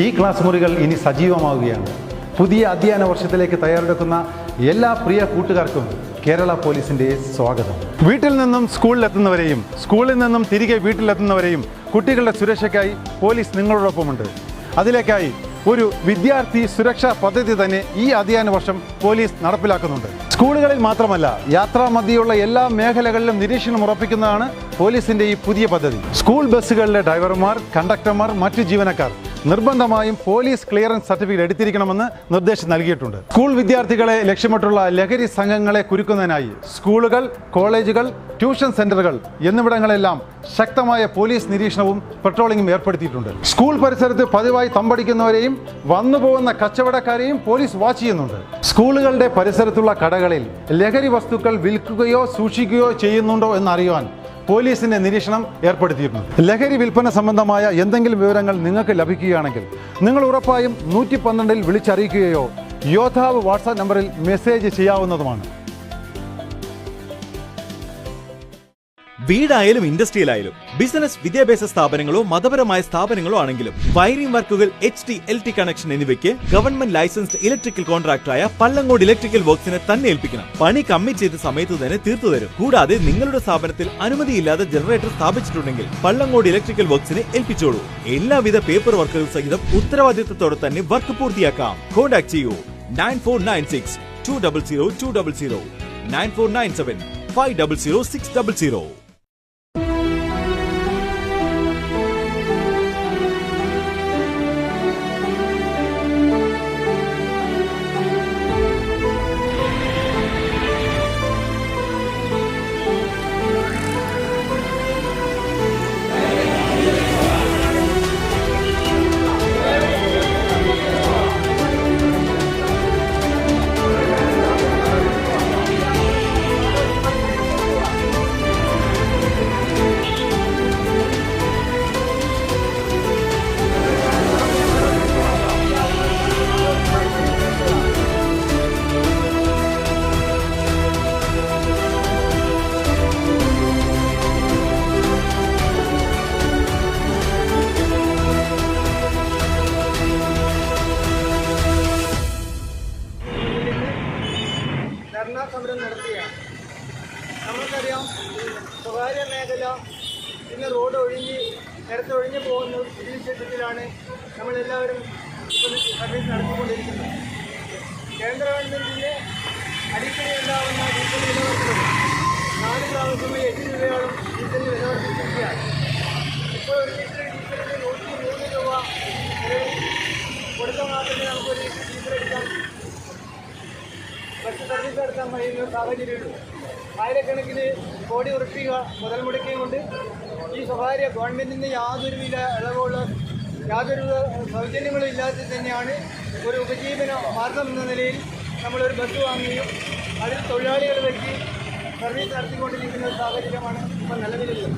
ഈ ക്ലാസ് മുറികൾ ഇനി സജീവമാവുകയാണ്. പുതിയ അധ്യയന വർഷത്തിലേക്ക് തയ്യാറെടുക്കുന്ന എല്ലാ പ്രിയ കൂട്ടുകാർക്കും കേരള പോലീസിൻ്റെ സ്വാഗതം. വീട്ടിൽ നിന്നും സ്കൂളിലെത്തുന്നവരെയും സ്കൂളിൽ നിന്നും തിരികെ വീട്ടിലെത്തുന്നവരെയും കുട്ടികളുടെ സുരക്ഷയ്ക്കായി പോലീസ് നിങ്ങളോടൊപ്പമുണ്ട്. അതിലേക്കായി ഒരു വിദ്യാർത്ഥി സുരക്ഷാ പദ്ധതി തന്നെ ഈ അധ്യയന വർഷം പോലീസ് നടപ്പിലാക്കുന്നുണ്ട്. സ്കൂളുകളിൽ മാത്രമല്ല, യാത്രാമധ്യയുള്ള എല്ലാ മേഖലകളിലും നിരീക്ഷണം ഉറപ്പിക്കുന്നതാണ് പോലീസിന്റെ ഈ പുതിയ പദ്ധതി. സ്കൂൾ ബസ്സുകളിലെ ഡ്രൈവർമാർ, കണ്ടക്ടർമാർ, മറ്റു ജീവനക്കാർ നിർബന്ധമായും പോലീസ് ക്ലിയറൻസ് സർട്ടിഫിക്കറ്റ് എടുത്തിരിക്കണമെന്ന് നിർദ്ദേശം നൽകിയിട്ടുണ്ട്. സ്കൂൾ വിദ്യാർത്ഥികളെ ലക്ഷ്യമിട്ടുള്ള ലഹരി സംഘങ്ങളെ കുരുക്കുന്നതിനായി സ്കൂളുകൾ, കോളേജുകൾ, ട്യൂഷൻ സെന്ററുകൾ എന്നിവിടങ്ങളെല്ലാം ശക്തമായ പോലീസ് നിരീക്ഷണവും പെട്രോളിംഗും ഏർപ്പെടുത്തിയിട്ടുണ്ട്. സ്കൂൾ പരിസരത്ത് പതിവായി തമ്പടിക്കുന്നവരെയും വന്നുപോകുന്ന കച്ചവടക്കാരെയും പോലീസ് വാച്ച് ചെയ്യുന്നുണ്ട്. സ്കൂളുകളുടെ പരിസരത്തുള്ള കടകളിൽ ലഹരി വസ്തുക്കൾ വിൽക്കുകയോ സൂക്ഷിക്കുകയോ ചെയ്യുന്നുണ്ടോ എന്നറിയുവാൻ പോലീസിന്റെ നിരീക്ഷണം ഏർപ്പെടുത്തിയിട്ടുണ്ട്. ലഹരി വിൽപ്പന സംബന്ധമായ എന്തെങ്കിലും വിവരങ്ങൾ നിങ്ങൾക്ക് ലഭിക്കുകയാണെങ്കിൽ നിങ്ങൾ ഉറപ്പായും 112-ൽ വിളിച്ചറിയിക്കുകയോ യോദ്ധാവ് വാട്സാപ്പ് നമ്പറിൽ മെസ്സേജ് ചെയ്യാവുന്നതുമാണ്. വീടായാലും ഇൻഡസ്ട്രിയിലായാലും ബിസിനസ്, വിദ്യാഭ്യാസ സ്ഥാപനങ്ങളോ മതപരമായ സ്ഥാപനങ്ങളോ ആണെങ്കിലും വയറിംഗ് വർക്കുകൾ, HT, LT കണക്ഷൻ എന്നിവയ്ക്ക് ഗവൺമെന്റ് ലൈസൻസ്ഡ് ഇലക്ട്രിക്കൽ കോൺട്രാക്ടറായ പള്ളങ്ങോട് ഇലക്ട്രിക്കൽ വർക്സിനെ തന്നെ ഏൽപ്പിക്കണം. പണി കമ്മിറ്റ് ചെയ്ത സമയത്ത് തന്നെ തീർത്തു തരും. കൂടാതെ നിങ്ങളുടെ സ്ഥാപനത്തിൽ അനുമതിയില്ലാതെ ജനറേറ്റർ സ്ഥാപിച്ചിട്ടുണ്ടെങ്കിൽ പള്ളങ്ങോട് ഇലക്ട്രിക്കൽ വർക്സിനെ ഏൽപ്പിച്ചോളൂ. എല്ലാവിധ പേപ്പർ വർക്കുകൾ സഹിതം ഉത്തരവാദിത്തത്തോടെ തന്നെ വർക്ക് പൂർത്തിയാക്കാം. കോൺടാക്ട് ചെയ്യൂ 9496 200 200 9497 500 600. സമരം നടത്തുകയാണ്. നമുക്കറിയാം, സ്വകാര്യ മേഖല ഇന്ന് റോഡ് നിരത്തൊഴിഞ്ഞു പോകുന്ന സ്ഥിതിവിശേഷത്തിലാണ് നമ്മളെല്ലാവരും ഇപ്പോൾ സർവീസ് നടത്തിക്കൊണ്ടിരിക്കുന്നത്. കേന്ദ്ര ഗവൺമെൻറ്റിൻ്റെ അടിക്കടി ഉണ്ടാകുന്ന ഡീസൽ വിലവർദ്ധന 4 പ്രാവശ്യമായി 8 രൂപയോളം ഡീസൽ വില വർദ്ധിച്ചിരിക്കുകയാണ്. ഇപ്പോൾ ഒരു ലിറ്റർ ഡീസലിന് 103 രൂപ കൊടുക്കാൻ മാത്രമേ നമുക്കൊരു ലിറ്റർ ഡീസൽ എടുക്കാൻ ബസ് സർവീസ് നടത്താൻ കഴിയുന്ന സാഹചര്യമുള്ളൂ. ആയിരക്കണക്കിന് കോടി ഉറപ്പിക മുതൽ മുടക്കിയും കൊണ്ട് ഈ സ്വകാര്യ ഗവൺമെൻറ്റിൻ്റെ യാതൊരുവിധ ഇളവുള്ള യാതൊരു സൗജന്യങ്ങളും ഇല്ലാതെ തന്നെയാണ് ഒരു ഉപജീവന മാർഗം എന്ന നിലയിൽ നമ്മളൊരു ബസ് വാങ്ങുകയും അതിൽ തൊഴിലാളികൾ വെച്ച് സർവീസ് നടത്തിക്കൊണ്ടിരിക്കുന്ന ഒരു സാഹചര്യമാണ് ഇപ്പോൾ നിലവിലുള്ളത്.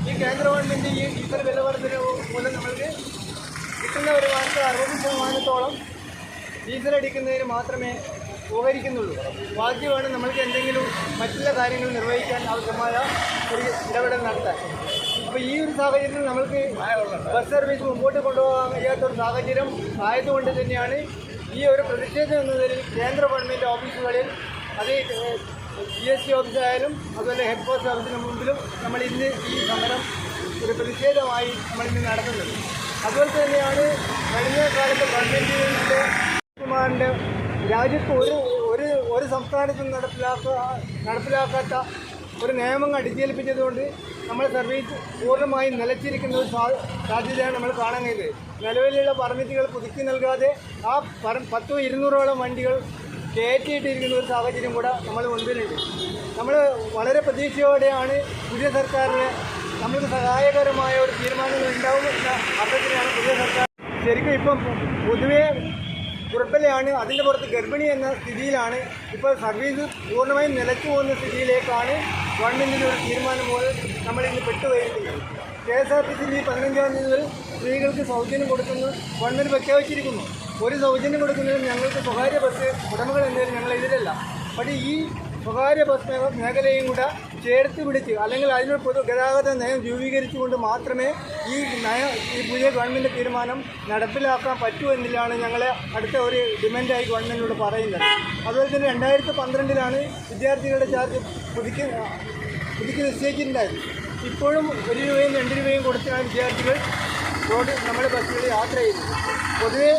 ഈ കേന്ദ്ര ഗവൺമെൻറ് ഈ ഡീസൽ വില വർധന മൂലം നമ്മൾക്ക് കിട്ടുന്ന ഒരു മാസത്തെ 60% ഡീസൽ അടിക്കുന്നതിന് മാത്രമേ ഉപകരിക്കുന്നുള്ളൂ. ബാക്കിയാണ് നമ്മൾക്ക് എന്തെങ്കിലും മറ്റുള്ള കാര്യങ്ങൾ നിർവഹിക്കാൻ ആവശ്യമായ ഒരു ഇടപെടൽ നടത്താൻ. അപ്പോൾ ഈ ഒരു സാഹചര്യത്തിൽ നമ്മൾക്ക് ബസ് സർവീസ് മുമ്പോട്ട് കൊണ്ടുപോകാൻ കഴിയാത്തൊരു സാഹചര്യം ആയതുകൊണ്ട് തന്നെയാണ് ഈ ഒരു പ്രതിഷേധം എന്നതിൽ കേന്ദ്ര ഗവൺമെൻറ് ഓഫീസുകളിൽ, അത് GST ഓഫീസായാലും അതുപോലെ ഹെഡ് പോസ്റ്റ് ഓഫീസിന് മുമ്പിലും നമ്മൾ ഇന്ന് ഈ സമരം ഒരു പ്രതിഷേധമായി നമ്മളിന്ന് നടത്തുന്നത്. അതുപോലെ തന്നെയാണ് കഴിഞ്ഞ കാലത്ത് ഗവൺമെൻറ്റിൻ്റെ കുമാറിൻ്റെ രാജ്യത്ത് ഒരു സംസ്ഥാനത്തും നടപ്പിലാക്കാത്ത ഒരു നിയമം അടിച്ചേൽപ്പിച്ചതുകൊണ്ട് നമ്മൾ സർവീസ് പൂർണ്ണമായും നിലച്ചിരിക്കുന്ന ഒരു സാധ്യതയാണ് നമ്മൾ കാണാൻ കഴിയുന്നത്. നിലവിലുള്ള പെർമിറ്റുകൾ പുതുക്കി നൽകാതെ ആ 100-200ഓളം വണ്ടികൾ കയറ്റിയിട്ടിരിക്കുന്ന ഒരു സാഹചര്യം കൂടെ നമ്മൾ മുൻപിലുണ്ട്. നമ്മൾ വളരെ പ്രതീക്ഷയോടെയാണ് പുതിയ സർക്കാരിന് നമ്മൾക്ക് സഹായകരമായ ഒരു തീരുമാനങ്ങൾ ഉണ്ടാവുമെന്ന അർത്ഥത്തിലാണ് പുതിയ സർക്കാർ. ശരിക്കും ഇപ്പം പൊതുവേ കുഴപ്പമില്ലാണ്. അതിൻ്റെ പുറത്ത് ഗർഭിണി എന്ന സ്ഥിതിയിലാണ് ഇപ്പോൾ സർവീസ് പൂർണ്ണമായും നിലച്ചു പോകുന്ന സ്ഥിതിയിലേക്കാണ് ഗവൺമെൻറ്റിൻ്റെ ഒരു തീരുമാനം മൂലം നമ്മളിന്ന് പെട്ടുപോയിരിക്കുന്നത്. KSRTC 15-ാം തീയതി മുതൽ സ്ത്രീകൾക്ക് സൗജന്യം കൊടുക്കുന്നു ഗവൺമെൻറ് പ്രഖ്യാപിച്ചിരിക്കുന്നു. ഒരു സൗജന്യം കൊടുക്കുന്നതിന് ഞങ്ങൾക്ക് സ്വകാര്യ ബസ് ഉടമകൾ എന്നതിൽ ഞങ്ങൾ എതിരല്ല. പക്ഷേ ഈ സ്വകാര്യ ബസ് മേഖലയും കൂടെ ചേർത്ത് പിടിച്ച് അല്ലെങ്കിൽ അതിനൊരു പൊതുഗതാഗത നയം രൂപീകരിച്ചുകൊണ്ട് മാത്രമേ ഈ പുതിയ ഗവൺമെൻറ് തീരുമാനം നടപ്പിലാക്കാൻ പറ്റൂ എന്നതിലാണ് ഞങ്ങളെ അടുത്ത ഒരു ഡിമാൻഡായി ഗവൺമെൻറ്റിനോട് പറയുന്നത്. അതുപോലെ തന്നെ 2012 വിദ്യാർത്ഥികളുടെ ചാർജ് പുതുക്കി നിശ്ചയിച്ചിട്ടുണ്ടായിരുന്നു. ഇപ്പോഴും 1 രൂപയും 2 രൂപയും കൊടുത്താണ് വിദ്യാർത്ഥികൾ നമ്മുടെ ബസ്സുകളിൽ യാത്ര ചെയ്യുന്നത്. പൊതുവെ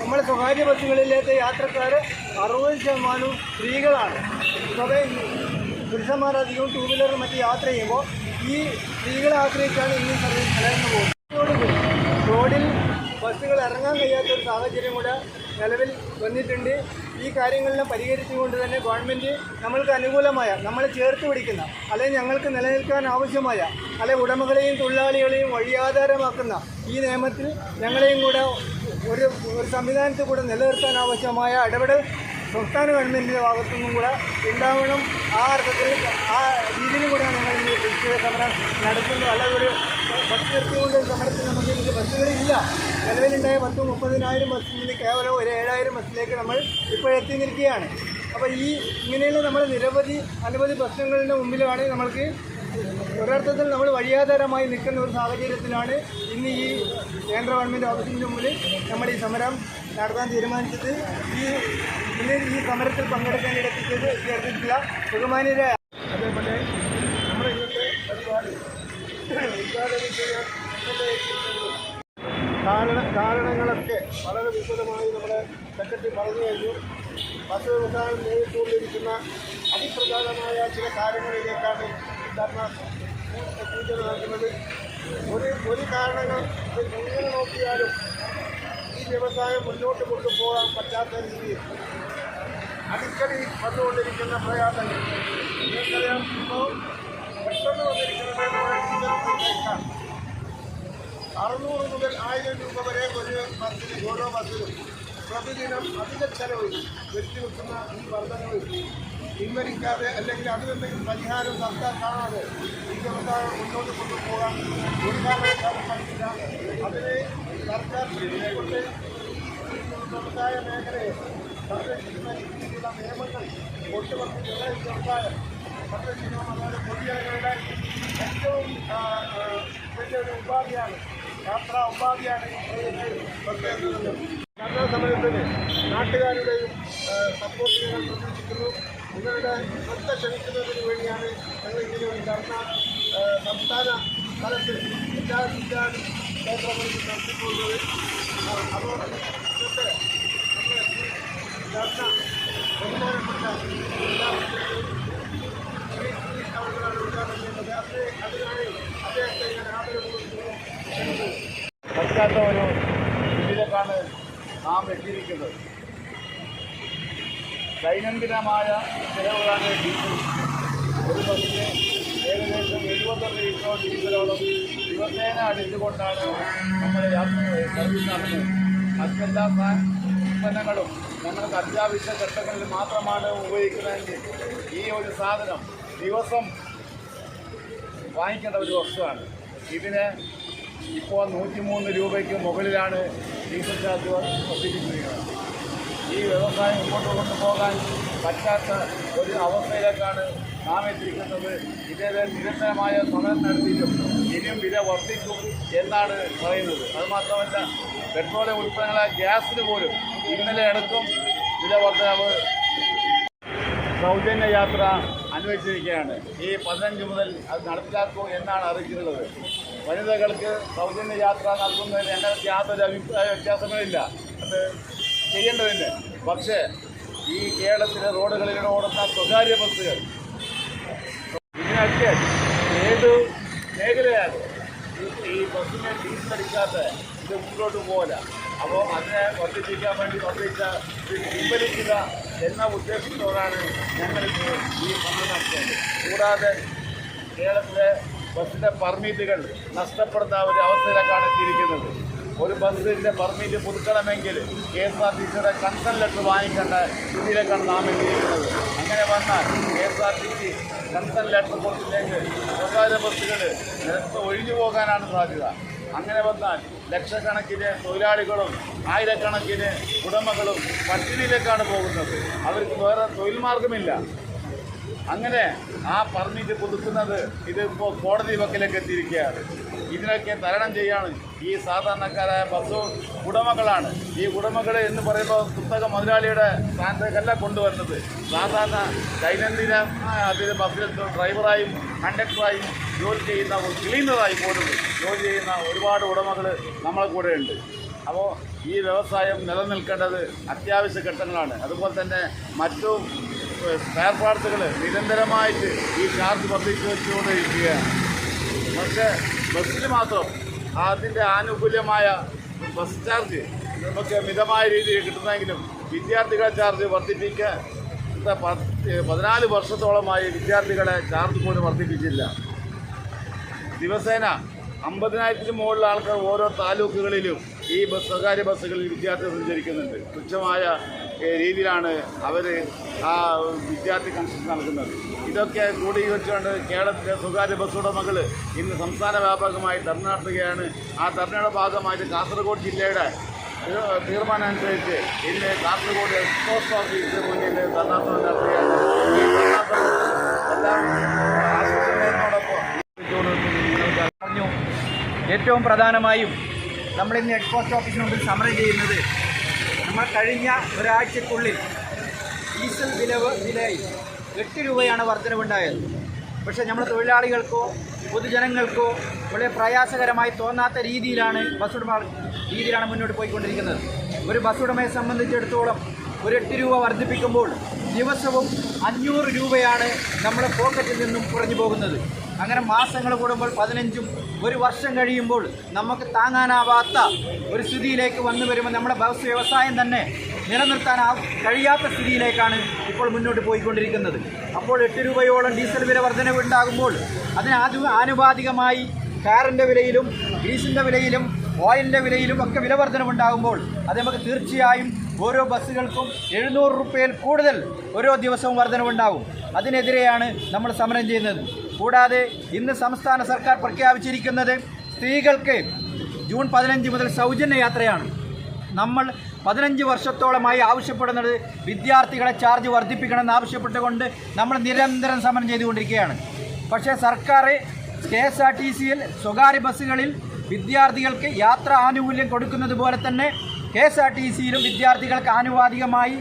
നമ്മുടെ സ്വകാര്യ ബസ്സുകളിലേക്ക് യാത്രക്കാർ 60% സ്ത്രീകളാണ്. പുരുഷന്മാർ അധികവും 2 വീലർ മറ്റ് യാത്ര ചെയ്യുമ്പോൾ ഈ സ്ത്രീകളെ ആശ്രയിച്ചാണ് ഇന്ന് സർവീസ് നടന്നു പോകുന്നത്. റോഡിൽ ബസ്സുകൾ ഇറങ്ങാൻ കഴിയാത്തൊരു സാഹചര്യം കൂടെ നിലവിൽ വന്നിട്ടുണ്ട്. ഈ കാര്യങ്ങളെല്ലാം പരിഹരിച്ചുകൊണ്ട് തന്നെ ഗവൺമെൻറ് നമ്മൾക്ക് അനുകൂലമായ, നമ്മളെ ചേർത്ത് പിടിക്കുന്ന, അല്ലെങ്കിൽ ഞങ്ങൾക്ക് നിലനിൽക്കാൻ ആവശ്യമായ, അല്ലെങ്കിൽ ഉടമകളെയും തൊഴിലാളികളെയും വഴിയാധാരമാക്കുന്ന ഈ നിയമത്തിൽ ഞങ്ങളെയും കൂടെ ഒരു സംവിധാനത്തിൽ കൂടെ നിലനിർത്താൻ ആവശ്യമായ ഇടപെടൽ സംസ്ഥാന ഗവൺമെൻറ്റിൻ്റെ ഭാഗത്തുനിന്നും കൂടെ ഉണ്ടാവണം. ആ അർത്ഥത്തിൽ ആ രീതിയിലും കൂടെയാണ് ഞങ്ങൾ ഈ പ്രതിഷേധ സമരം നടത്തുന്നത്. അല്ലാതെ ഒരു ബസ് നിർത്തിക്കൊണ്ട് സമരത്തിൽ നമുക്ക് ഇതിൽ ബസ്സുകളില്ല. നിലവിലുണ്ടായ 10-30,000 ബസ്സിൽ നിന്ന് കേവലം ഒരു 7,000 ബസ്സിലേക്ക് നമ്മൾ ഇപ്പോഴെത്തി നിൽക്കുകയാണ്. അപ്പോൾ ഇങ്ങനെയുള്ള നമ്മൾ അനവധി പ്രശ്നങ്ങളുടെ മുമ്പിലാണ് നമ്മൾക്ക് ഒരർത്ഥത്തിൽ നമ്മൾ വഴിയാധാരമായി നിൽക്കുന്ന ഒരു സാഹചര്യത്തിലാണ് ഇന്ന് ഈ കേന്ദ്ര ഗവൺമെൻറ് ഓഫീസിൻ്റെ മുമ്പിൽ നമ്മൾ ഈ സമരം നടത്താൻ തീരുമാനിച്ചത്. ഇന്ന് ഈ സമരത്തിൽ പങ്കെടുക്കാനിടത്തിയിട്ടുള്ള ബഹുമാന്യരായ അതേപോലെ നമ്മുടെ ഇന്നത്തെ പരിപാടി ഉദ്ഘാടനം ചെയ്യാൻ കാരണങ്ങളൊക്കെ വളരെ വിശദമായി നമ്മുടെ സെക്രട്ടറി പറഞ്ഞു കഴിഞ്ഞു. ബസ് വ്യവസായം നേരിട്ടുകൊണ്ടിരിക്കുന്ന അതിപ്രധാനമായ ചില കാര്യങ്ങളിലേക്കാണ് ധർണ സൂചന നൽകുന്നത്. ഒരു കാരണങ്ങൾ എങ്ങനെ നോക്കിയാലും ഈ വ്യവസായം മുന്നോട്ട് കൊണ്ടുപോകാൻ പറ്റാത്ത രീതിയിൽ അടിക്കടി വന്നുകൊണ്ടിരിക്കുന്ന പ്രയാസങ്ങൾ നിങ്ങൾക്കറിയാം. ഇപ്പോൾ പെട്ടെന്ന് വന്നിരിക്കുന്നത് 600 മുതൽ 1000 രൂപ വരെ ഓരോ ബസ്സിലും പ്രതിദിനം അധിക ചെലവ് വെച്ചുവെക്കുന്ന ഈ വർധനവ് പിൻവലിക്കാതെ, അല്ലെങ്കിൽ അതിനെന്തെങ്കിലും പരിഹാരം സർക്കാർ കാണാതെ ഈ വ്യവസായം മുന്നോട്ട് കൊണ്ടുപോകാൻ ഒരു കാരണവശാലും പറ്റില്ല. അതിന് സർക്കാർ കൊണ്ട് വ്യവസായ മേഖലയെ സംരക്ഷിക്കുന്ന രീതിയിലുള്ള നിയമങ്ങൾ കൊണ്ടുവന്ന് വ്യവസായം സംരക്ഷിക്കണം. അതുപോലെ പൊതുജനങ്ങളുടെ ഏറ്റവും വലിയൊരു ഉപാധിയാണ്, യാത്രാ ഉപാധിയാണ് യാത്രാ സമരത്തിന് നാട്ടുകാരുടെയും സപ്പോർട്ട് ഞങ്ങൾ പ്രതീക്ഷിക്കുന്നു. നിങ്ങളുടെ ശ്രദ്ധ ക്ഷണിക്കുന്നതിന് വേണ്ടിയാണ് ഞങ്ങൾ ഇങ്ങനെ ഒരു ധർണ സംസ്ഥാന തലത്തിൽ എല്ലാ കേന്ദ്രങ്ങളിൽ നടത്തിക്കൊണ്ടത്. അപ്പോൾ ഇന്നത്തെ നമ്മുടെ ധർണ ബഹുമാനപ്പെട്ട അവர்களാണ് ഉദ്ഘാടനം ചെയ്യുന്നത്. അതിനായി അദ്ദേഹത്തെ ഞാൻ ആദരവ് പറ്റാത്ത ഒരു ഇതിലേക്കാണ് നാം എത്തിയിരിക്കുന്നത്. ദൈനംദിനമായ ചിലവുകളാണ് ഡീസൽ. ഒരു ബസ്സിന് ഏകദേശം 71 ലിറ്ററോ ഡീസലോളം ദിവസേന അടിച്ചുകൊണ്ടാണ് നമ്മൾ സർവീസ് നടത്തുന്നത്. മറ്റെല്ലാ ഉൽപ്പന്നങ്ങളും ഞങ്ങൾക്ക് അത്യാവശ്യ ഘട്ടങ്ങളിൽ മാത്രമാണ് ഉപയോഗിക്കുന്നതെങ്കിൽ ഈ ഒരു സാധനം ദിവസം വാങ്ങിക്കേണ്ട ഒരു വസ്തുവാണ്. ഇതിന് ഇപ്പോൾ 103 രൂപയ്ക്ക് മുകളിലാണ് ഡീസൽ ചാർജ് വർദ്ധിപ്പിച്ചിരിക്കുന്നത്. ഈ വ്യവസായം മുമ്പോട്ട് കൊണ്ടുപോകാൻ പറ്റാത്ത ഒരു അവസ്ഥയിലേക്കാണ് നാം എത്തിയിരിക്കുന്നത്. ഇതേ നിരന്തരമായ സമരം നടത്തിയിട്ടും ഇനിയും വില വർദ്ധിക്കും എന്നാണ് പറയുന്നത്. അതുമാത്രമല്ല, പെട്രോളിയം ഉൽപ്പന്നങ്ങളായ ഗ്യാസിന് പോലും ഇന്നലെ അടക്കം വില വർദ്ധനവ് സൗജന്യ യാത്ര അനുവദിച്ചിരിക്കുകയാണ്. ഈ 15 മുതൽ അത് നടപ്പിലാക്കും എന്നാണ് അറിയിച്ചിട്ടുള്ളത്. വനിതകൾക്ക് സൗജന്യ യാത്ര നൽകുന്നതിന് ഞങ്ങൾക്ക് യാതൊരു അഭിപ്രായ വ്യത്യാസങ്ങളില്ല, അത് ചെയ്യേണ്ടതില്ല. പക്ഷേ ഈ കേരളത്തിലെ റോഡുകളിലൂടെ ഓടുന്ന സ്വകാര്യ ബസ്സുകൾ ഇതിനൊക്കെ ഏത് മേഖലയാണ് ഈ ബസ്സിനെ ഡീസൽ അടിക്കാത്ത ഇത് മുന്നോട്ട് പോകില്ല. അപ്പോൾ അതിനെ വർദ്ധിപ്പിക്കാൻ വേണ്ടി പിൻവലിക്കുക എന്ന ഉദ്ദേശത്തോടാണ് ഞങ്ങൾക്ക് ഈ സമരം നടത്തുന്നത്. കൂടാതെ കേരളത്തിലെ ബസ്സിൻ്റെ പെർമിറ്റുകൾ നഷ്ടപ്പെടുന്ന ഒരു അവസ്ഥയിലേക്കാണ് എത്തിയിരിക്കുന്നത്. ഒരു ബസ്സിൻ്റെ പെർമിറ്റ് പുതുക്കണമെങ്കിൽ KSRTCയുടെ കൺസെന്റ് ലെറ്റർ വാങ്ങിക്കേണ്ട സ്ഥിതിയിലേക്കാണ് നാം എത്തിയിരിക്കുന്നത്. അങ്ങനെ വന്നാൽ KSRTC കൺസെന്റ് ലെറ്റർ കൊടുത്തില്ലെങ്കിൽ സ്വകാര്യ ബസ്സുകൾ നിരത്ത് ഒഴിഞ്ഞു പോകാനാണ് സാധ്യത. അങ്ങനെ വന്നാൽ ലക്ഷക്കണക്കിന് തൊഴിലാളികളും ആയിരക്കണക്കിന് ഉടമകളും പട്ടിണിയിലേക്കാണ് പോകുന്നത്. അവർക്ക് വേറെ തൊഴിൽ മാർഗമില്ല. അങ്ങനെ ആ പെർമിറ്റ് പുതുക്കുന്നത് ഇതിപ്പോൾ കോടതി വക്കിലേക്ക് എത്തിയിരിക്കുകയാണ്. ഇതിനൊക്കെ തരണം ചെയ്യാണ് ഈ സാധാരണക്കാരായ ബസ് ഉടമകളാണ്. ഈ ഉടമകൾ എന്ന് പറയുമ്പോൾ പുസ്തക മുതലാളിയുടെ സ്ഥാനത്തേക്കല്ല കൊണ്ടുവരുന്നത്. സാധാരണ ദൈനംദിന അതിൽ ബസ്സിൽ ഡ്രൈവറായും കണ്ടക്ടറായും ജോലി ചെയ്യുന്ന ക്ലീനറായി പോലും ജോലി ചെയ്യുന്ന ഒരുപാട് ഉടമകൾ നമ്മളെ കൂടെയുണ്ട്. അപ്പോൾ ഈ വ്യവസായം നിലനിൽക്കേണ്ടത് അത്യാവശ്യ ഘട്ടങ്ങളാണ്. അതുപോലെ തന്നെ മറ്റു സ്പെയർ പാർട്സുകൾ നിരന്തരമായിട്ട് ഈ ചാർജ് വർദ്ധിച്ചു വെച്ചുകൊണ്ടിരിക്കുകയാണ്. പക്ഷേ ബസ്സിൽ മാത്രം അതിൻ്റെ ആനുകൂല്യമായ ബസ് ചാർജ് നമുക്ക് മിതമായ രീതിയിൽ കിട്ടുന്നെങ്കിലും വിദ്യാർത്ഥികളെ ചാർജ് വർദ്ധിപ്പിക്കാൻ 14 വർഷത്തോളമായി വിദ്യാർത്ഥികളെ ചാർജ് പോലും വർദ്ധിപ്പിച്ചില്ല. ദിവസേന 50,000-ന് മുകളിൽ ആൾക്കാർ ഓരോ താലൂക്കുകളിലും ഈ സ്വകാര്യ ബസ്സുകളിൽ വിദ്യാർത്ഥികൾ സഞ്ചരിക്കുന്നുണ്ട്. തുച്ഛമായ രീതിയിലാണ് അവർ ആ വിദ്യാർത്ഥി കൺസെഷൻ നൽകുന്നത്. ഇതൊക്കെ കൂടിവെച്ചുകൊണ്ട് കേരളത്തിലെ സ്വകാര്യ ബസ് ഉടമകൾ ഇന്ന് സംസ്ഥാന വ്യാപകമായി ധർണ നടത്തുകയാണ്. ആ ധർണയുടെ ഭാഗമായിട്ട് കാസർഗോഡ് ജില്ലയുടെ തീരുമാനം അനുസരിച്ച് ഇന്ന് കാസർഗോഡ് പോസ്റ്റ് ഓഫീസിന് മുന്നിൽ ധർണാസമരം നടത്തുകയാണ്. ഈ ധർണാസമരം എല്ലാം ആശുപത്രിയോടൊപ്പം പറഞ്ഞു. ഏറ്റവും പ്രധാനമായും നമ്മളിന്ന് ഹെഡ് പോസ്റ്റ് ഓഫീസിന് മുമ്പിൽ സമരം ചെയ്യുന്നത് നമ്മൾ കഴിഞ്ഞ ഒരാഴ്ചക്കുള്ളിൽ ഡീസൽ വിലയിൽ 8 രൂപയാണ് വർധനവുണ്ടായത്. പക്ഷേ നമ്മൾ തൊഴിലാളികൾക്കോ പൊതുജനങ്ങൾക്കോ വളരെ പ്രയാസകരമായി തോന്നാത്ത രീതിയിലാണ് മുന്നോട്ട് പോയിക്കൊണ്ടിരിക്കുന്നത്. ഒരു ബസ് ഉടമയെ സംബന്ധിച്ചിടത്തോളം ഒരു 8 രൂപ വർദ്ധിപ്പിക്കുമ്പോൾ ദിവസവും 500 രൂപയാണ് നമ്മുടെ പോക്കറ്റിൽ നിന്നും കുറഞ്ഞു പോകുന്നത്. അങ്ങനെ മാസങ്ങൾ കൂടുമ്പോൾ 15-ഉം ഒരു വർഷം കഴിയുമ്പോൾ നമുക്ക് താങ്ങാനാവാത്ത ഒരു സ്ഥിതിയിലേക്ക് വന്നു വരുമ്പോൾ നമ്മുടെ ബസ് വ്യവസായം തന്നെ നിലനിർത്താൻ കഴിയാത്ത സ്ഥിതിയിലേക്കാണ് ഇപ്പോൾ മുന്നോട്ട് പോയിക്കൊണ്ടിരിക്കുന്നത്. അപ്പോൾ 8 രൂപയോളം ഡീസൽ വില വർധനവ് ഉണ്ടാകുമ്പോൾ അതിന് ആനുപാതികമായി കാറിൻ്റെ വിലയിലും ഗ്രീസിൻ്റെ വിലയിലും ഓയിലിൻ്റെ വിലയിലും ഒക്കെ വില വർധനവുണ്ടാകുമ്പോൾ അത് നമുക്ക് തീർച്ചയായും ഓരോ ബസ്സുകൾക്കും 700 രൂപയിൽ കൂടുതൽ ഓരോ ദിവസവും വർധനവുണ്ടാകും. അതിനെതിരെയാണ് നമ്മൾ സമരം ചെയ്യുന്നത്. കൂടാതെ ഇന്ന് സംസ്ഥാന സർക്കാർ പ്രഖ്യാപിച്ചിരിക്കുന്നത് സ്ത്രീകൾക്ക് ജൂൺ 15 മുതൽ സൗജന്യ യാത്രയാണ്. നമ്മൾ 15 വർഷത്തോളമായി ആവശ്യപ്പെടുന്നത് വിദ്യാർത്ഥികളെ ചാർജ് വർദ്ധിപ്പിക്കണമെന്ന് ആവശ്യപ്പെട്ടുകൊണ്ട് നമ്മൾ നിരന്തരം സമരം ചെയ്തുകൊണ്ടിരിക്കുകയാണ്. പക്ഷേ സർക്കാർ KSRTCയിൽ സ്വകാര്യ ബസ്സുകളിൽ വിദ്യാർത്ഥികൾക്ക് യാത്രാ ആനുകൂല്യം കൊടുക്കുന്നത് പോലെ തന്നെ KSRTCയിലും വിദ്യാർത്ഥികൾക്ക് ആനുപാതികമായി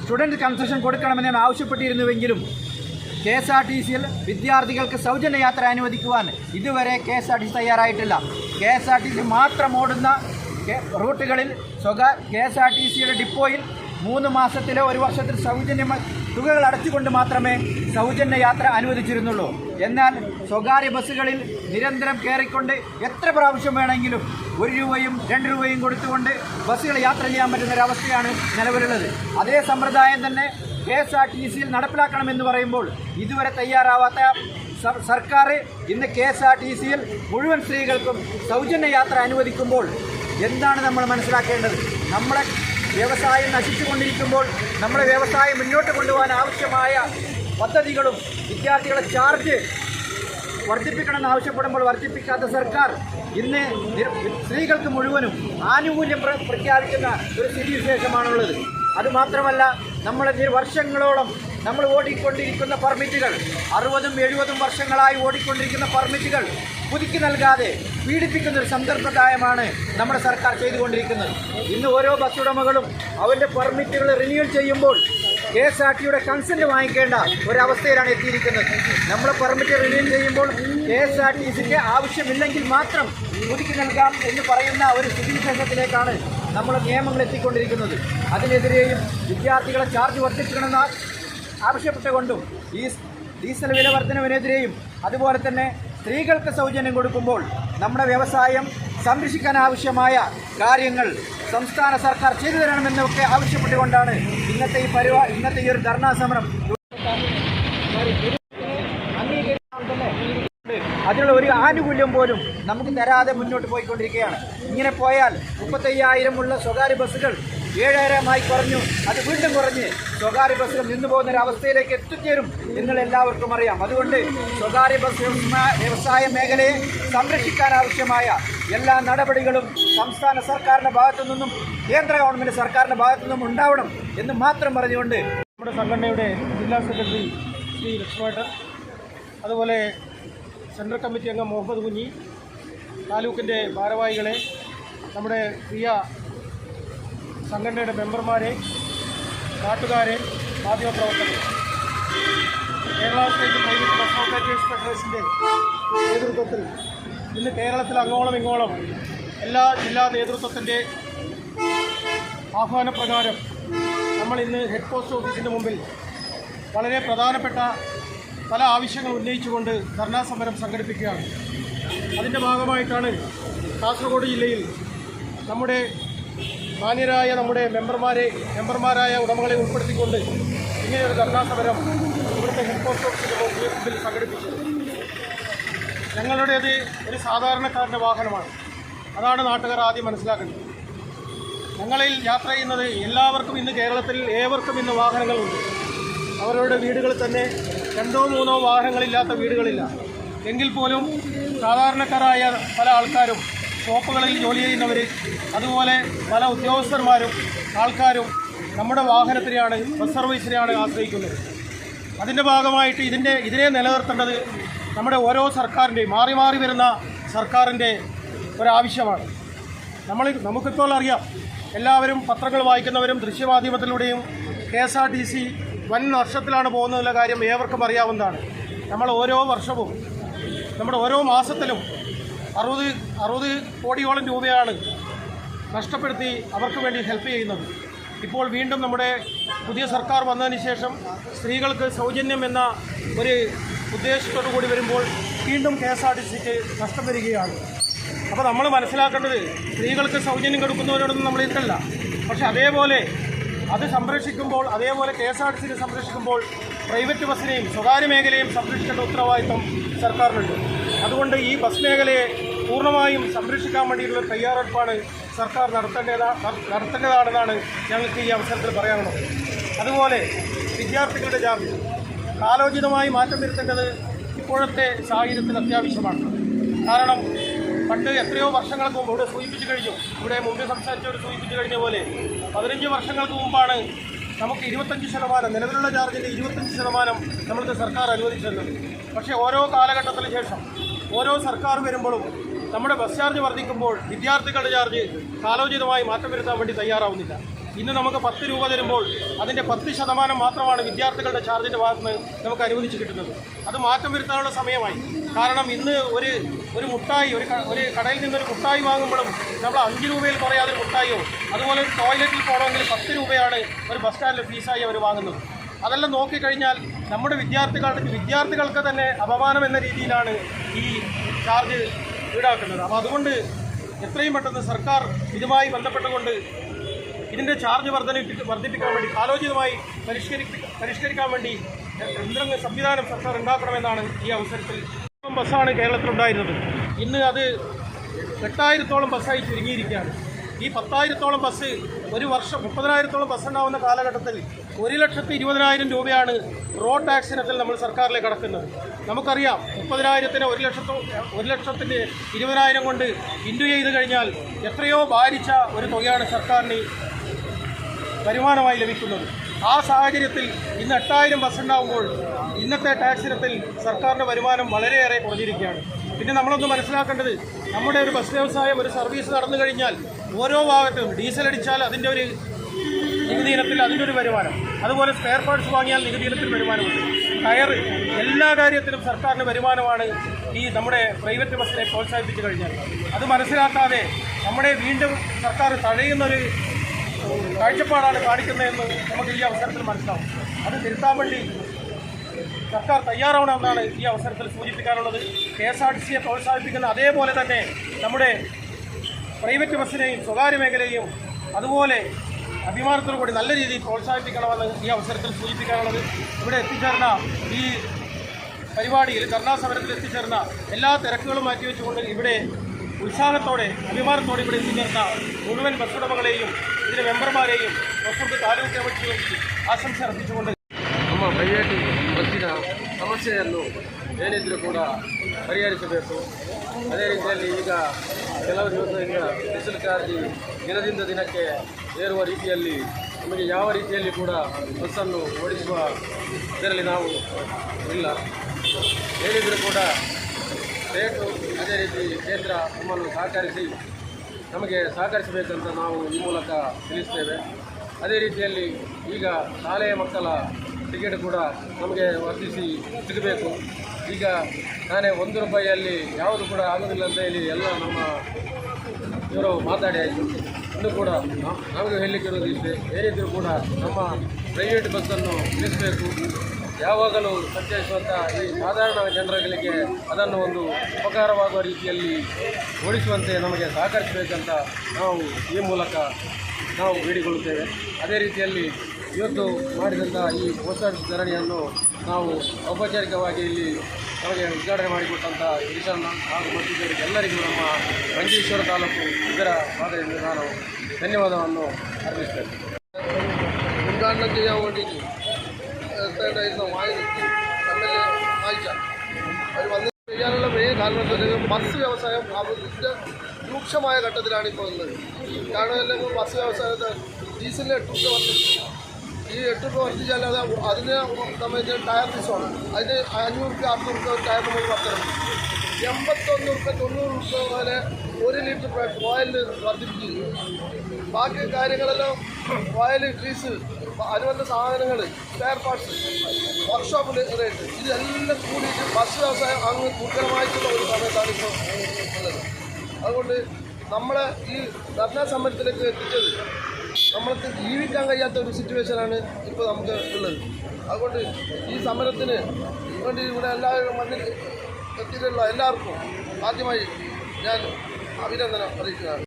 സ്റ്റുഡൻറ്റ് കൺസെഷൻ കൊടുക്കണമെന്ന് ആവശ്യപ്പെട്ടിരുന്നുവെങ്കിലും KSRTCയിൽ വിദ്യാർത്ഥികൾക്ക് സൗജന്യ യാത്ര അനുവദിക്കുവാൻ ഇതുവരെ KSRTC തയ്യാറായിട്ടില്ല. KSRTC മാത്രം ഓടുന്ന റൂട്ടുകളിൽ KSRTCയുടെ ഡിപ്പോയിൽ 3 മാസത്തിലോ 1 വർഷത്തിൽ സൗജന്യ തുകകൾ അടച്ചുകൊണ്ട് മാത്രമേ സൗജന്യ യാത്ര അനുവദിച്ചിരുന്നുള്ളൂ. എന്നാൽ സ്വകാര്യ ബസ്സുകളിൽ നിരന്തരം കയറിക്കൊണ്ട് എത്ര പ്രാവശ്യം വേണമെങ്കിലും 1 രൂപയും 2 രൂപയും കൊടുത്തുകൊണ്ട് ബസ്സുകൾ യാത്ര ചെയ്യാൻ പറ്റുന്നൊരവസ്ഥയാണ് നിലവിലുള്ളത്. അതേ സമ്പ്രദായം തന്നെ KSRTCയിൽ നടപ്പിലാക്കണമെന്ന് പറയുമ്പോൾ ഇതുവരെ തയ്യാറാവാത്ത സർക്കാർ ഇന്ന് KSRTCയിൽ മുഴുവൻ സ്ത്രീകൾക്കും സൗജന്യ യാത്ര അനുവദിക്കുമ്പോൾ എന്താണ് നമ്മൾ മനസ്സിലാക്കേണ്ടത്? നമ്മളെ വ്യവസായം നശിച്ചുകൊണ്ടിരിക്കുമ്പോൾ നമ്മുടെ വ്യവസായം മുന്നോട്ട് കൊണ്ടുപോകാൻ ആവശ്യമായ പദ്ധതികളും വിദ്യാർത്ഥികളെ ചാർജ് വർദ്ധിപ്പിക്കണമെന്ന് ആവശ്യപ്പെടുമ്പോൾ വർദ്ധിപ്പിക്കാത്ത സർക്കാർ ഇന്ന് സ്ത്രീകൾക്ക് മുഴുവനും ആനുകൂല്യം പ്രഖ്യാപിക്കുന്ന ഒരു സ്ഥിതിവിശേഷമാണുള്ളത്. അതുമാത്രമല്ല, നമ്മൾ വർഷങ്ങളോളം നമ്മൾ ഓടിക്കൊണ്ടിരിക്കുന്ന പെർമിറ്റുകൾ 60-ഉം 70-ഉം വർഷങ്ങളായി ഓടിക്കൊണ്ടിരിക്കുന്ന പെർമിറ്റുകൾ പുതുക്കി നൽകാതെ പീഡിപ്പിക്കുന്നൊരു സമ്പ്രദായമാണ് നമ്മുടെ സർക്കാർ ചെയ്തുകൊണ്ടിരിക്കുന്നത്. ഇന്ന് ഓരോ ബസ് ഉടമകളും അവരുടെ പെർമിറ്റുകൾ റിന്യൂവൽ ചെയ്യുമ്പോൾ KSRTCയുടെ കൺസെൻറ്റ് വാങ്ങിക്കേണ്ട ഒരവസ്ഥയിലാണ് എത്തിയിരിക്കുന്നത്. നമ്മൾ പെർമിറ്റ് റിന്യൂവൽ ചെയ്യുമ്പോൾ KSRTCക്ക് ആവശ്യമില്ലെങ്കിൽ മാത്രം പുതുക്കി നൽകാം എന്ന് പറയുന്ന ഒരു സ്ഥിതിവിശേഷത്തിലേക്കാണ് നമ്മൾ നിയമങ്ങൾ എത്തിക്കൊണ്ടിരിക്കുന്നത്. അതിനെതിരെയും വിദ്യാർത്ഥികളെ ചാർജ് വർദ്ധിപ്പിക്കണമെന്ന് ആവശ്യപ്പെട്ടുകൊണ്ടും ഈ ഡീസൽ വില വർധനവിനെതിരെയും അതുപോലെ തന്നെ സ്ത്രീകൾക്ക് സൗജന്യം കൊടുക്കുമ്പോൾ നമ്മുടെ വ്യവസായം സംരക്ഷിക്കാൻ ആവശ്യമായ കാര്യങ്ങൾ സംസ്ഥാന സർക്കാർ ചെയ്തു തരണമെന്നൊക്കെ ആവശ്യപ്പെട്ടുകൊണ്ടാണ് ഇന്നത്തെ ഈ ഒരു ധർണാ സമരം. അതിനുള്ള ഒരു ആനുകൂല്യം പോലും നമുക്ക് തരാതെ മുന്നോട്ട് പോയിക്കൊണ്ടിരിക്കുകയാണ്. ഇങ്ങനെ പോയാൽ 35,000 ഉള്ള സ്വകാര്യ ബസ്സുകൾ 7,000 കുറഞ്ഞു. അത് വീണ്ടും കുറഞ്ഞ് സ്വകാര്യ ബസ്സുകൾ നിന്നു പോകുന്ന ഒരു അവസ്ഥയിലേക്ക് എത്തിച്ചേരും എന്നുള്ള എല്ലാവർക്കും അറിയാം. അതുകൊണ്ട് സ്വകാര്യ ബസ് വ്യവസായ മേഖലയെ സംരക്ഷിക്കാൻ ആവശ്യമായ എല്ലാ നടപടികളും സംസ്ഥാന സർക്കാരിൻ്റെ ഭാഗത്തു നിന്നും കേന്ദ്ര ഗവൺമെൻറ് സർക്കാരിൻ്റെ ഭാഗത്തു നിന്നും ഉണ്ടാവണം എന്ന് മാത്രം പറഞ്ഞുകൊണ്ട് നമ്മുടെ സംഘടനയുടെ ജില്ലാ സെക്രട്ടറി ശ്രീ ലക്ഷ്മേട്ടൻ, അതുപോലെ സെൻട്രൽ കമ്മിറ്റി അംഗം മുഹമ്മദ് കുഞ്ഞി, താലൂക്കിൻ്റെ ഭാരവാഹികളെ, നമ്മുടെ പ്രിയ സംഘടനയുടെ മെമ്പർമാരെ, നാട്ടുകാരെ, മാധ്യമപ്രവർത്തകരെ, Kerala state private bus operators ഫെഡറേഷൻ്റെ നേതൃത്വത്തിൽ ഇന്ന് കേരളത്തിൽ അങ്ങോളം ഇങ്ങോളം എല്ലാ ജില്ലാ നേതൃത്വത്തിൻ്റെ ആഹ്വാനപ്രകാരം നമ്മൾ ഇന്ന് ഹെഡ് പോസ്റ്റ് ഓഫീസിൻ്റെ മുമ്പിൽ വളരെ പ്രധാനപ്പെട്ട പല ആവശ്യങ്ങൾ ഉന്നയിച്ചുകൊണ്ട് ധർണാ സമരം സംഘടിപ്പിക്കുകയാണ്. അതിൻ്റെ ഭാഗമായിട്ടാണ് കാസർഗോഡ് ജില്ലയിൽ നമ്മുടെ മാന്യരായ നമ്മുടെ മെമ്പർമാരായ ഉടമകളെ ഉൾപ്പെടുത്തിക്കൊണ്ട് ഇങ്ങനെയൊരു ധർണാ സമരം ഇവിടുത്തെ ഹെഡ് പോസ്റ്റ് ഓഫീസിൻ്റെ മുമ്പിൽ സംഘടിപ്പിച്ചത്. ഞങ്ങളുടേത് ഒരു സാധാരണക്കാരൻ്റെ വാഹനമാണ്. അതാണ് നാട്ടുകാർ ആദ്യം മനസ്സിലാക്കേണ്ടത്. ഞങ്ങളിൽ യാത്ര ചെയ്യുന്നത് എല്ലാവർക്കും ഇന്ന് കേരളത്തിൽ ഏവർക്കും ഇന്ന് വാഹനങ്ങളുണ്ട്. അവരുടെ വീടുകളിൽ തന്നെ 2-3 വാഹനങ്ങളില്ലാത്ത വീടുകളില്ല. എങ്കിൽ പോലും സാധാരണക്കാരായ പല ആൾക്കാരും, ഷോപ്പുകളിൽ ജോലി ചെയ്യുന്നവർ, അതുപോലെ പല ഉദ്യോഗസ്ഥന്മാരും ആൾക്കാരും നമ്മുടെ വാഹനത്തിനെയാണ്, ബസ് സർവീസിനെയാണ് ആശ്രയിക്കുന്നത്. അതിൻ്റെ ഭാഗമായിട്ട് ഇതിനെ നിലനിർത്തേണ്ടത് നമ്മുടെ ഓരോ സർക്കാരിൻ്റെയും മാറി മാറി വരുന്ന സർക്കാരിൻ്റെ ഒരാവശ്യമാണ്. നമുക്കിപ്പോൾ അറിയാം, എല്ലാവരും പത്രങ്ങൾ വായിക്കുന്നവരും ദൃശ്യമാധ്യമത്തിലൂടെയും KSRTC വൻ നഷ്ടത്തിലാണ് പോകുന്നതിലുള്ള കാര്യം ഏവർക്കും അറിയാവുന്നതാണ്. നമ്മൾ ഓരോ വർഷവും നമ്മുടെ ഓരോ മാസത്തിലും 60 കോടിയോളം രൂപയാണ് നഷ്ടപ്പെടുത്തി അവർക്ക് വേണ്ടി ഹെൽപ്പ് ചെയ്യുന്നത്. ഇപ്പോൾ വീണ്ടും നമ്മുടെ പുതിയ സർക്കാർ വന്നതിന് ശേഷം സ്ത്രീകൾക്ക് സൗജന്യം എന്ന ഒരു ഉദ്ദേശത്തോടു കൂടി വരുമ്പോൾ വീണ്ടും KSRTCക്ക് നഷ്ടം വരികയാണ്. അപ്പോൾ നമ്മൾ മനസ്സിലാക്കേണ്ടത്, സ്ത്രീകൾക്ക് സൗജന്യം കൊടുക്കുന്നവരോടൊന്നും നമ്മൾ ഇതല്ല. പക്ഷേ അതേപോലെ അത് സംരക്ഷിക്കുമ്പോൾ, അതേപോലെ KSRTCയെ സംരക്ഷിക്കുമ്പോൾ പ്രൈവറ്റ് ബസ്സിനെയും സ്വകാര്യ മേഖലയെയും സംരക്ഷിക്കേണ്ട ഉത്തരവാദിത്വം സർക്കാരിനുണ്ട്. അതുകൊണ്ട് ഈ ബസ് മേഖലയെ പൂർണ്ണമായും സംരക്ഷിക്കാൻ വേണ്ടിയിട്ടുള്ള തയ്യാറെടുപ്പാണ് സർക്കാർ നടത്തേണ്ടതാണെന്നാണ് ഞങ്ങൾക്ക് ഈ അവസരത്തിൽ പറയാനുള്ളത്. അതുപോലെ വിദ്യാർത്ഥികളുടെ ചാർജ് കാലോചിതമായി മാറ്റം വരുത്തേണ്ടത് ഇപ്പോഴത്തെ സാഹചര്യത്തിൽ അത്യാവശ്യമാണ്. കാരണം പണ്ട് എത്രയോ വർഷങ്ങൾക്ക് മുമ്പ് ഇവിടെ സൂചിപ്പിച്ചു കഴിഞ്ഞു, ഇവിടെ മുമ്പ് സംസാരിച്ചവർ സൂചിപ്പിച്ചു കഴിഞ്ഞ പോലെ 15 വർഷങ്ങൾക്ക് മുമ്പാണ് നമുക്ക് 25%, നിലവിലുള്ള ചാർജിൻ്റെ 25% നമ്മൾക്ക് സർക്കാർ അനുവദിച്ചിരുന്നത്. പക്ഷേ ഓരോ കാലഘട്ടത്തിന് ശേഷം ഓരോ സർക്കാർ വരുമ്പോഴും നമ്മുടെ ബസ് ചാർജ് വർദ്ധിക്കുമ്പോൾ വിദ്യാർത്ഥികളുടെ ചാർജ് കാലോചിതമായി മാറ്റം വരുത്താൻ വേണ്ടി തയ്യാറാവുന്നില്ല. ഇന്ന് നമുക്ക് 10 രൂപ തരുമ്പോൾ അതിൻ്റെ 10% മാത്രമാണ് വിദ്യാർത്ഥികളുടെ ചാർജിൻ്റെ ഭാഗത്ത് നമുക്ക് അനുവദിച്ച് കിട്ടുന്നത്. അത് മാറ്റം വരുത്താനുള്ള സമയമായി. കാരണം ഇന്ന് ഒരു മുട്ടായി, ഒരു കടയിൽ നിന്നൊരു മുട്ടായി വാങ്ങുമ്പോഴും നമ്മൾ 5 രൂപയിൽ കുറയാതെ മുട്ടായിയോ, അതുപോലെ ഒരു ടോയ്ലറ്റിൽ പോകണമെങ്കിൽ 10 രൂപയാണ് ഒരു ബസ് സ്റ്റാൻഡിൽ ഫീസായി അവർ വാങ്ങുന്നത്. അതെല്ലാം നോക്കിക്കഴിഞ്ഞാൽ നമ്മുടെ വിദ്യാർത്ഥികൾക്ക് തന്നെ അപമാനം എന്ന രീതിയിലാണ് ഈ ചാർജ് ഈടാക്കുന്നത്. അപ്പോൾ അതുകൊണ്ട് എത്രയും പെട്ടെന്ന് സർക്കാർ ഇതുമായി ബന്ധപ്പെട്ടുകൊണ്ട് ഇതിൻ്റെ ചാർജ് വർദ്ധിപ്പിക്കാൻ വേണ്ടി കാലോചിതമായി പരിഷ്കരിക്കാൻ വേണ്ടി സംവിധാനം സർക്കാർ ഉണ്ടാക്കണമെന്നാണ് ഈ അവസരത്തിൽ. ബസ്സാണ് കേരളത്തിലുണ്ടായിരുന്നത്. ഇന്ന് അത് 8000-ഓളം ബസ്സായി ചുരുങ്ങിയിരിക്കുകയാണ്. ഈ 10,000-ഓളം ബസ് ഒരു വർഷം 30,000-ഓളം ബസ് ഉണ്ടാവുന്ന കാലഘട്ടത്തിൽ 1,20,000 രൂപയാണ് റോഡ് ടാക്സ് ഇനത്തിൽ നമ്മൾ സർക്കാരിലേക്ക് അടക്കുന്നത്. നമുക്കറിയാം, 30,000-ന് 1,00,000-ന് 20,000 കൊണ്ട് ഇൻഡു ചെയ്ത് കഴിഞ്ഞാൽ എത്രയോ ഭാരിച്ച ഒരു തുകയാണ് സർക്കാരിന് വരുമാനമായി ലഭിക്കുന്നത്. ആ സാഹചര്യത്തിൽ ഇന്ന് 8,000 ബസ് ഉണ്ടാകുമ്പോൾ ഇന്നത്തെ ടാക്സ് ഇനത്തിൽ സർക്കാരിൻ്റെ വരുമാനം വളരെയേറെ കുറഞ്ഞിരിക്കുകയാണ്. പിന്നെ നമ്മളൊന്ന് മനസ്സിലാക്കേണ്ടത്, നമ്മുടെ ഒരു ബസ് വ്യവസായം, ഒരു സർവീസ് നടന്നു കഴിഞ്ഞാൽ ഓരോ ഭാഗത്തും ഡീസൽ അടിച്ചാൽ അതിൻ്റെ ഒരു നികുതി ഇനത്തിൽ അതിൻ്റെ ഒരു വരുമാനം, അതുപോലെ സ്പെയർ പാർട്സ് വാങ്ങിയാൽ നികുതി ഇനത്തിൽ വരുമാനമുണ്ട്, ടയർ, എല്ലാ കാര്യത്തിലും സർക്കാരിന് വരുമാനമാണ് ഈ നമ്മുടെ പ്രൈവറ്റ് ബസ്സിനെ പ്രോത്സാഹിപ്പിച്ചു കഴിഞ്ഞാൽ. അത് മനസ്സിലാക്കാതെ നമ്മുടെ വീണ്ടും സർക്കാർ തഴയുന്നൊരു കാഴ്ചപ്പാടാണ് കാണിക്കുന്നതെന്ന് നമുക്ക് ഈ അവസരത്തിൽ മനസ്സിലാവും. അത് തിരുത്താൻ വേണ്ടി സർക്കാർ തയ്യാറാവണമെന്നാണ് ഈ അവസരത്തിൽ സൂചിപ്പിക്കാനുള്ളത്. KSRTCയെ പ്രോത്സാഹിപ്പിക്കുന്ന അതേപോലെ തന്നെ നമ്മുടെ പ്രൈവറ്റ് ബസ്സിനെയും സ്വകാര്യ മേഖലയെയും അതുപോലെ അഭിമാനത്തോടു കൂടി നല്ല രീതിയിൽ പ്രോത്സാഹിപ്പിക്കണമെന്ന് ഈ അവസരത്തിൽ സൂചിപ്പിക്കാനുള്ളത്. ഇവിടെ എത്തിച്ചേർന്ന ഈ പരിപാടിയിൽ, ധർണാ സമരത്തിൽ എത്തിച്ചേർന്ന എല്ലാ തിരക്കുകളും മാറ്റിവെച്ചുകൊണ്ട് ഇവിടെ ഉത്സാഹത്തോടെ അഭിമാനത്തോടെ ഇവിടെ എത്തിച്ചേർന്ന മുഴുവൻ ബസ് ഉടമകളെയും ഇതിലെ മെമ്പർമാരെയും ബസ് താലൂക്ക് കമ്മിറ്റിയും ಆಶಂಸ ಅರ್ಪಿಸಿಕೊಂಡು ನಮ್ಮ ಪ್ರೈವೇಟ್ ಬಸ್ಸಿನ ಸಮಸ್ಯೆಯನ್ನು ಏನಿದ್ರೂ ಕೂಡ ಪರಿಹರಿಸಬೇಕು. ಅದೇ ರೀತಿಯಲ್ಲಿ ಈಗ ಕೆಲವು ದಿವಸದಿಂದ ಡೀಸೆಲ್ ಚಾರ್ಜ್ ದಿನದಿಂದ ದಿನಕ್ಕೆ ಏರುವ ರೀತಿಯಲ್ಲಿ ನಮಗೆ ಯಾವ ರೀತಿಯಲ್ಲಿ ಕೂಡ ಬಸ್ಸನ್ನು ಓಡಿಸುವ ಇದರಲ್ಲಿ ನಾವು ಇಲ್ಲ. ಹೇಳಿದರೂ ಕೂಡ ಸ್ಟೇಟು ಅದೇ ರೀತಿ ಕೇಂದ್ರ ನಮ್ಮನ್ನು ನಮಗೆ ಸಹಕರಿಸಬೇಕಂತ ನಾವು ಈ ಮೂಲಕ ತಿಳಿಸ್ತೇವೆ. ಅದೇ ರೀತಿಯಲ್ಲಿ ಈಗ ಶಾಲೆಯ ಮಕ್ಕಳ ಟಿಕೆಟ್ ಕೂಡ ನಮಗೆ ವರ್ಧಿಸಿ ಸಿಗಬೇಕು. ಈಗ ನಾನೇ 1 ರೂಪಾಯಿಯಲ್ಲಿ ಯಾವುದು ಕೂಡ ಆಗೋದಿಲ್ಲ ಅಂತ ಹೇಳಿ ಎಲ್ಲ ನಮ್ಮ ಇವರು ಮಾತಾಡಿ ಆಯಿತು. ಇನ್ನೂ ಕೂಡ ನಮಗೆ ಹೇಳಲಿಕ್ಕೆ ಇರೋದು ಇಷ್ಟೇ, ಏನಿದ್ದರೂ ಕೂಡ ನಮ್ಮ ಪ್ರೈವೇಟ್ ಬಸ್ಸನ್ನು ನಿಲ್ಲಿಸಬೇಕು. ಯಾವಾಗಲೂ ಸಂಚರಿಸುವಂಥ ಈ ಸಾಧಾರಣ ಜನರುಗಳಿಗೆ ಅದನ್ನು ಒಂದು ಉಪಕಾರವಾಗುವ ರೀತಿಯಲ್ಲಿ ಓಡಿಸುವಂತೆ ನಮಗೆ ಸಹಕರಿಸಬೇಕಂತ ನಾವು ಈ ಮೂಲಕ ನಾವು ಬೇಡಿಕೊಳ್ಳುತ್ತೇವೆ. ಅದೇ ರೀತಿಯಲ್ಲಿ ಇವತ್ತು ಮಾಡಿದಂಥ ಈ ಪೋಸ್ಟ್ ಆಫೀಸ್ ಧರಣಿಯನ್ನು ನಾವು ಔಪಚಾರಿಕವಾಗಿ ಇಲ್ಲಿ ನಮಗೆ ಉದ್ಘಾಟನೆ ಮಾಡಿಕೊಟ್ಟಂಥ ಗಿರೀಶಣ್ಣ ಹಾಗೂ ಮತ್ತಿದ್ದರಿಗೆ ಎಲ್ಲರಿಗೂ ನಮ್ಮ ರಂಗೇಶ್ವರ ತಾಲೂಕು ಇದರ ಭಾಗದಿಂದ ನಾನು ധന്യവാദವನ್ನು അർപ്പിക്കുന്നു. ഉദ്ഘാടനം ചെയ്യാൻ വേണ്ടിയിട്ട് വായിച്ച അവർ വന്ന് ചെയ്യാനുള്ള മെയിൻ കാരണം എന്താ വെച്ചാൽ ബസ് വ്യവസായം അതിൻ്റെ രൂക്ഷമായ ഘട്ടത്തിലാണ് ഇപ്പോൾ ഉള്ളത്. കാരണം അല്ലെങ്കിൽ ബസ് വ്യവസായത്തെ ഡീസലിന് 8 രൂപ വർദ്ധിച്ചു. ഈ 8 രൂപ വർദ്ധിച്ചാൽ അതിന് സംബന്ധിച്ച് ടയർ ഫീസാണ്. അതിന് 500 രൂപ 600 രൂപ ടയർ നമ്മൾ വർദ്ധനം 81 രൂപ 90 രൂപ വരെ 1 ലിറ്റർ ഓയിൽ വർദ്ധിപ്പിച്ചു. ബാക്കി കാര്യങ്ങളെല്ലാം ഓയിൽ ഗ്രീസ് അനുബന്ധ സാധനങ്ങൾ സ്പെയർ പാർട്സ് വർക്ക്ഷോപ്പിൻ്റെ റേറ്റ് ഇതെല്ലാം കൂടിയിട്ട് ബസ് വ്യവസായം അങ്ങ് ദുർഘടമായിട്ടുള്ള ഒരു സമയത്താണ് ഇപ്പോൾ ഉള്ളത്. അതുകൊണ്ട് നമ്മളെ ഈ ധർണാ സമരത്തിലേക്ക് എത്തിച്ചത് നമ്മൾക്ക് ജീവിക്കാൻ കഴിയാത്ത ഒരു സിറ്റുവേഷനാണ് ഇപ്പോൾ നമുക്ക് ഉള്ളത്. അതുകൊണ്ട് ഈ സമരത്തിന് വേണ്ടി ഇവിടെ എല്ലാവരും മണ്ണിൽ എത്തിയിട്ടുള്ള എല്ലാവർക്കും ആദ്യമായി ഞാൻ അഭിനന്ദനം അറിയിക്കുകയാണ്.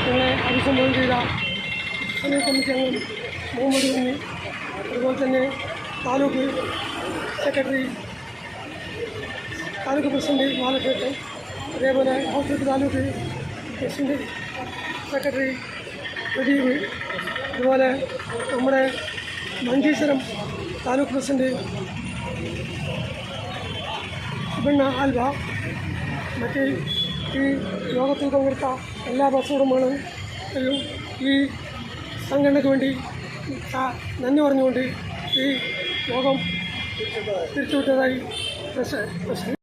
ഞങ്ങളെ അഭിസംബോധന ചെയ്ത സമയ കമ്മിറ്റി അംഗം മുഹമ്മദ് ഉണ്ണി, അതുപോലെ തന്നെ താലൂക്ക് സെക്രട്ടറി, താലൂക്ക് പ്രസിഡന്റ് മാലക്കേട്ടൻ, അതേപോലെ hospital taluk president secretary Pradeep, അതുപോലെ നമ്മുടെ മഞ്ചേശ്വരം താലൂക്ക് പ്രസിഡന്റ് സുബണ്ണ ആൽവ, മറ്റ് ഈ യോഗത്തിൽ പങ്കെടുത്ത എല്ലാ ബസ് ഉടമകളും ഈ സംഘടനയ്ക്ക് വേണ്ടി നന്ദി പറഞ്ഞുകൊണ്ട് ഈ യോഗം തിരിച്ചുവിട്ടതായി പ്രശ്നം.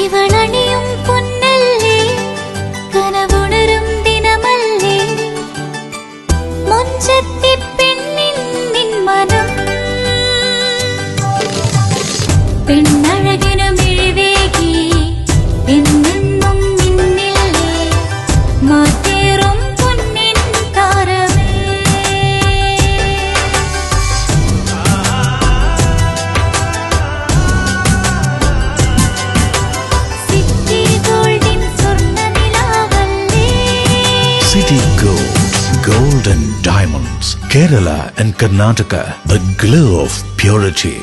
ഇവളണിയും പൊന്നല്ലേ കനവുണരും ദിനമല്ലേ മുഞ്ചത്തി പെണ്ണിൻ നിൻ മനം പെണ്ണഴകിനു മിഴിവേകി എന്നെന്നും നിന്നില്ലേ മാറ്റേറും പൊന്നിൻ താരമേ സിറ്റി ഗോൾഡിൻ സ്വർണ്ണനിലാവല്ലേ City Gold, Gold and Diamonds, Kerala and Karnataka, a glow of purity.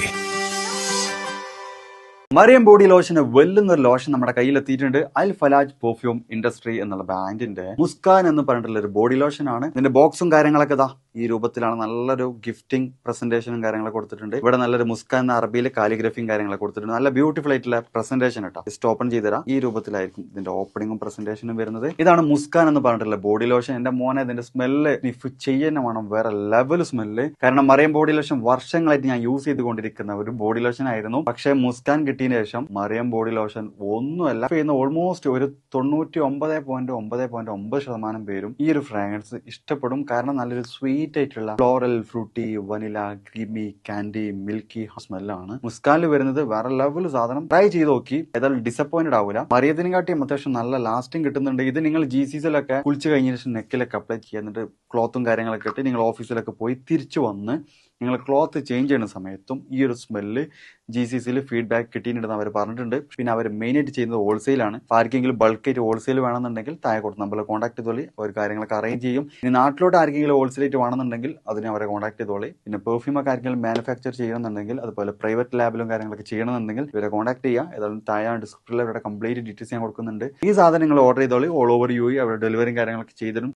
Mariyam body ലോഷന് വെല്ലുന്നൊരു ലോഷൻ നമ്മുടെ കയ്യിലെത്തിയിട്ടുണ്ട്. അൽ ഫലാജ് പെർഫ്യൂം ഇൻഡസ്ട്രി എന്നുള്ള ബ്രാൻഡിന്റെ മുസ്കാൻ എന്ന് പറഞ്ഞിട്ടുള്ള ഒരു ബോഡി ലോഷൻ ആണ്. ഇതിന്റെ ബോക്സും കാര്യങ്ങളൊക്കെ ഇതാ ഈ രൂപത്തിലാണ്. നല്ലൊരു ഗിഫ്റ്റിംഗ് പ്രസന്റേഷനും കാര്യങ്ങളൊക്കെ കൊടുത്തിട്ടുണ്ട്. ഇവിടെ നല്ലൊരു മുസ്കാൻ എന്ന അറബിയിൽ കാലിഗ്രഫിയും കാര്യങ്ങളൊക്കെ കൊടുത്തിട്ടുണ്ട്. നല്ല ബ്യൂട്ടിഫുൾ ആയിട്ടുള്ള പ്രസന്റേഷൻ കേട്ടോ. ജസ്റ്റ് ഓപ്പൺ ചെയ്തുതരാം. ഈ രൂപത്തിലായിരിക്കും ഇതിന്റെ ഓപ്പണിങ്ങും പ്രസന്റേഷനും വരുന്നത്. ഇതാണ് മുസ്കാൻ എന്ന് പറഞ്ഞിട്ടുള്ള ബോഡി ലോഷൻ. എന്റെ മോനെ ഇതിന്റെ സ്മെല്ല് സ്നിഫ് ചെയ്യുന്ന വേണം, വേറെ ലെവൽ സ്മെല്ല്. കാരണം മറിയം ബോഡി ലോഷൻ വർഷങ്ങളായിട്ട് ഞാൻ യൂസ് ചെയ്തുകൊണ്ടിരിക്കുന്ന ഒരു ബോഡി ലോഷൻ ആയിരുന്നു. പക്ഷേ മുസ്കാൻ കിട്ടിയതിന് ശേഷം മറിയം ബോഡി ലോഷൻ ഒന്നുമല്ല ചെയ്യുന്ന ഓൾമോസ്റ്റ് ഒരു 99.9% പേരും ഈ ഒരു ഫ്രാഗ്രൻസ് ഇഷ്ടപ്പെടും. കാരണം നല്ലൊരു സ്വീറ്റ് ആയിട്ടുള്ള floral, fruity, vanilla, creamy, candy, milky സ്മെല്ലാണ് മുസ്കാനിൽ വരുന്നത്. വേറെ ലെവൽ സാധനം. ട്രൈ ചെയ്ത് നോക്കി, ഏതായാലും ഡിസപ്പോയിന്റഡ് ആവില്ല. മറിയത്തിനെ കാട്ടിയും അത്യാവശ്യം നല്ല ലാസ്റ്റിംഗ് കിട്ടുന്നുണ്ട്. ഇത് നിങ്ങൾ GCCയിലൊക്കെ കുളിച്ച് കഴിഞ്ഞ ശേഷം നെക്കിലൊക്കെ അപ്ലൈ ചെയ്യുന്നുണ്ട്. ക്ലോത്തും കാര്യങ്ങളൊക്കെ ഇട്ട് നിങ്ങൾ ഓഫീസിലൊക്കെ പോയി തിരിച്ചു വന്ന് നിങ്ങൾ ക്ലോത്ത് ചേഞ്ച് ചെയ്യുന്ന സമയത്തും ഈ ഒരു സ്മെല്ല് GCCയിൽ ഫീഡ്ബാക്ക് കിട്ടിയിട്ടുണ്ടെന്ന് അവർ പറഞ്ഞിട്ടുണ്ട്. പിന്നെ അവർ മെയിനായിട്ട് ചെയ്യുന്നത് ഹോൾസെയിലാണ്. ആർക്കെങ്കിലും ബൾക്കായിട്ട് ഹോൾസെയിൽ വേണമെന്നുണ്ടെങ്കിൽ താഴെ കൊടുത്ത് നമ്മളെ കോൺടാക്ട് ചെയ്തോളി. അവർ കാര്യങ്ങളൊക്കെ അറേഞ്ച് ചെയ്യും. ഇനി നാട്ടിലോട്ട് ആർക്കെങ്കിലും ഹോൾസെയിലായിട്ട് വേണമെന്നുണ്ടെങ്കിൽ അതിനെ അവരെ കോൺടാക്ട് ചെയ്തോളി. പിന്നെ പെർഫ്യൂമൊക്കെ ആർക്കെങ്കിലും മാനുഫാക്ചർ ചെയ്യണമെന്നുണ്ടെങ്കിൽ അതുപോലെ പ്രൈവറ്റ് ലാബിലും കാര്യങ്ങളൊക്കെ ചെയ്യണമെന്നുണ്ടെങ്കിൽ ഇവരെ കോൺടാക്ട് ചെയ്യുക. ഏതായാലും താഴെ ഡിസ്ക്രിപ്ഷനിൽ അവരുടെ കംപ്ലീറ്റ് ഡീറ്റെയിൽസ് ഞാൻ കൊടുക്കുന്നുണ്ട്. ഈ സാധനം നിങ്ങൾ ഓർഡർ ചെയ്തോളി. ഓൾ ഓവർ UAE അവരുടെ ഡെലിവറിയും കാര്യങ്ങളൊക്കെ ചെയ്തിടും.